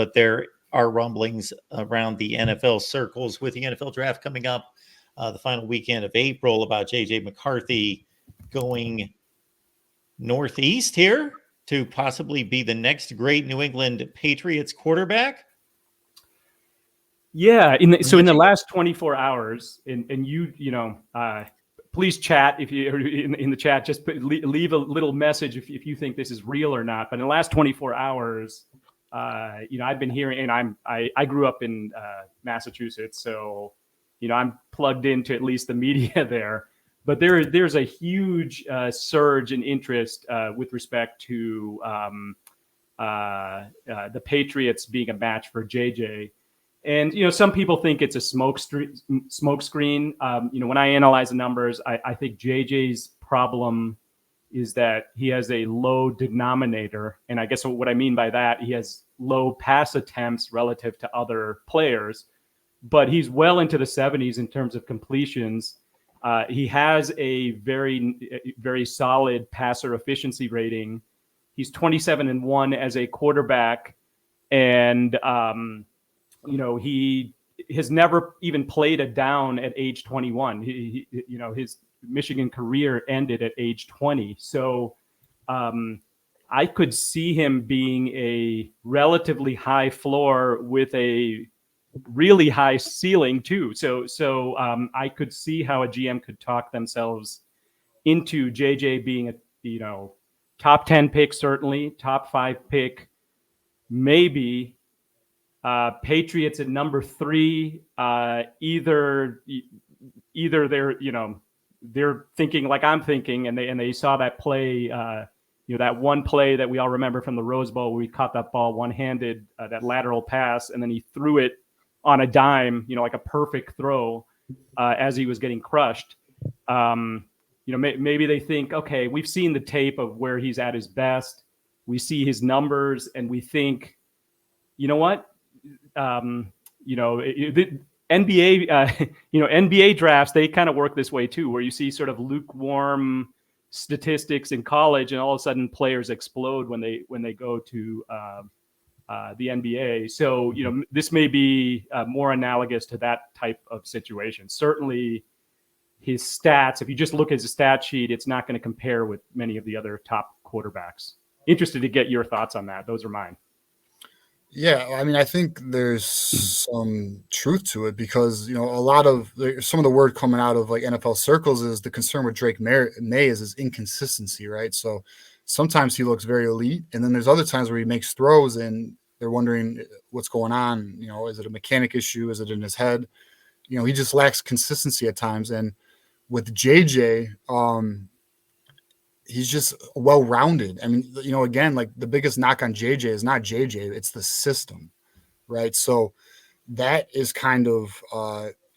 but there are rumblings around the NFL circles with the NFL draft coming up the final weekend of April about J.J. McCarthy going northeast here to possibly be the next great New England Patriots quarterback. Yeah. In the last 24 hours, and please chat if you in the chat, just leave a little message if you think this is real or not. But in the last 24 hours, I've been hearing, and I grew up in Massachusetts, so I'm plugged into at least the media there. But there's a huge surge in interest with respect to the Patriots being a match for JJ. And, some people think it's a smoke screen. When I analyze the numbers, I think JJ's problem is that he has a low denominator. And I guess what I mean by that, he has low pass attempts relative to other players, but he's well into the 70s in terms of completions. He has a very, very solid passer efficiency rating. He's 27-1 as a quarterback. And, he has never even played a down at age 21. His Michigan career ended at age 20. So I could see him being a relatively high floor with a really high ceiling too. So I could see how a GM could talk themselves into JJ being a, top 10 pick, certainly top 5 pick, maybe. Patriots at number 3, either they're thinking like I'm thinking, and they saw that play, that one play that we all remember from the Rose Bowl where he caught that ball one-handed, that lateral pass, and then he threw it on a dime, like a perfect throw as he was getting crushed. Maybe they think, okay, we've seen the tape of where he's at his best. We see his numbers, and we think, you know what? The NBA, NBA drafts, they kind of work this way too, where you see sort of lukewarm statistics in college, and all of a sudden players explode when they go to the NBA. So, this may be more analogous to that type of situation. Certainly his stats, if you just look at his stat sheet, it's not going to compare with many of the other top quarterbacks. Interested to get your thoughts on that. Those are mine. Yeah, I mean, I think there's some truth to it because, a lot of some of the word coming out of like NFL circles is the concern with Drake May is his inconsistency, right? So sometimes he looks very elite, and then there's other times where he makes throws and they're wondering what's going on. Is it a mechanic issue? Is it in his head? He just lacks consistency at times. And with JJ, he's just well-rounded. I mean, again, like the biggest knock on JJ is not JJ, it's the system, right? So that is kind of,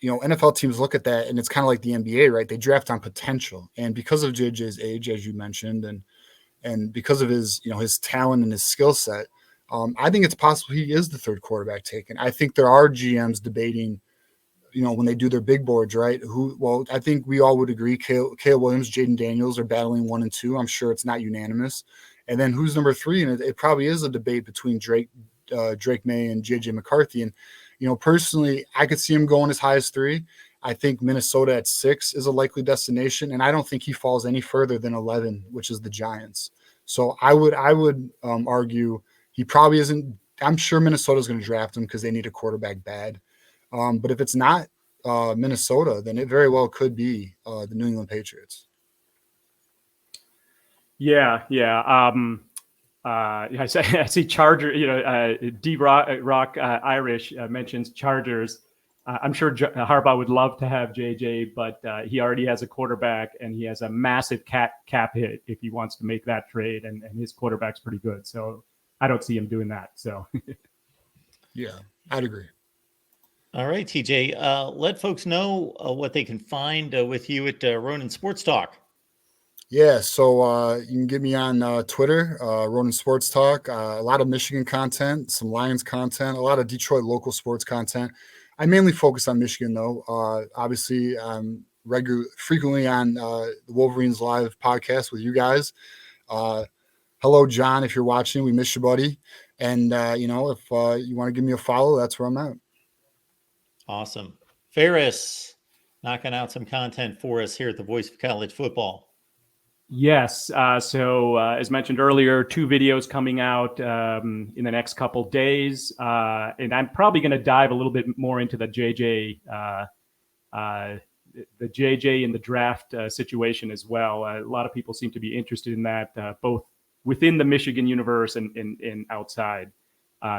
NFL teams look at that and it's kind of like the NBA, right? They draft on potential. And because of JJ's age, as you mentioned, and because of his, his talent and his skill set, I think it's possible he is the third quarterback taken. I think there are GMs debating, when they do their big boards, right? I think we all would agree Caleb Williams, Jaden Daniels are battling 1 and 2. I'm sure it's not unanimous. And then who's number 3? And it probably is a debate between Drake May and JJ McCarthy. And, personally, I could see him going as high as 3. I think Minnesota at 6 is a likely destination. And I don't think he falls any further than 11, which is the Giants. So I would argue he probably isn't. I'm sure Minnesota's going to draft him because they need a quarterback bad. But if it's not Minnesota, then it very well could be the New England Patriots. Yeah. I see Charger. D-Rock Irish mentions Chargers. I'm sure Harbaugh would love to have JJ, but he already has a quarterback, and he has a massive cap hit if he wants to make that trade, and his quarterback's pretty good. So I don't see him doing that. So yeah, I'd agree. All right, TJ, let folks know what they can find with you at Ronin Sports Talk. Yeah, so you can get me on Twitter, Ronin Sports Talk, a lot of Michigan content, some Lions content, a lot of Detroit local sports content. I mainly focus on Michigan, though. Obviously, I'm frequently on the Wolverines Live podcast with you guys. hello, John, if you're watching, we miss you, buddy. And, you know, if you want to give me a follow, that's where I'm at. Awesome. Ferris, knocking out some content for us here at the Voice of College Football. Yes. So as mentioned earlier, 2 videos coming out in the next couple days. And I'm probably going to dive a little bit more into the JJ in the draft situation as well. A lot of people seem to be interested in that, both within the Michigan universe and outside.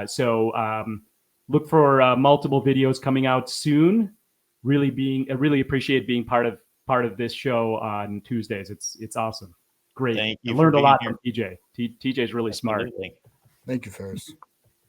So look for multiple videos coming out soon. Really appreciate being part of this show on Tuesdays. It's awesome. Great. Thank you I for learned a being lot here. from TJ. TJ is really smart. Absolutely. Thank you, Ferris.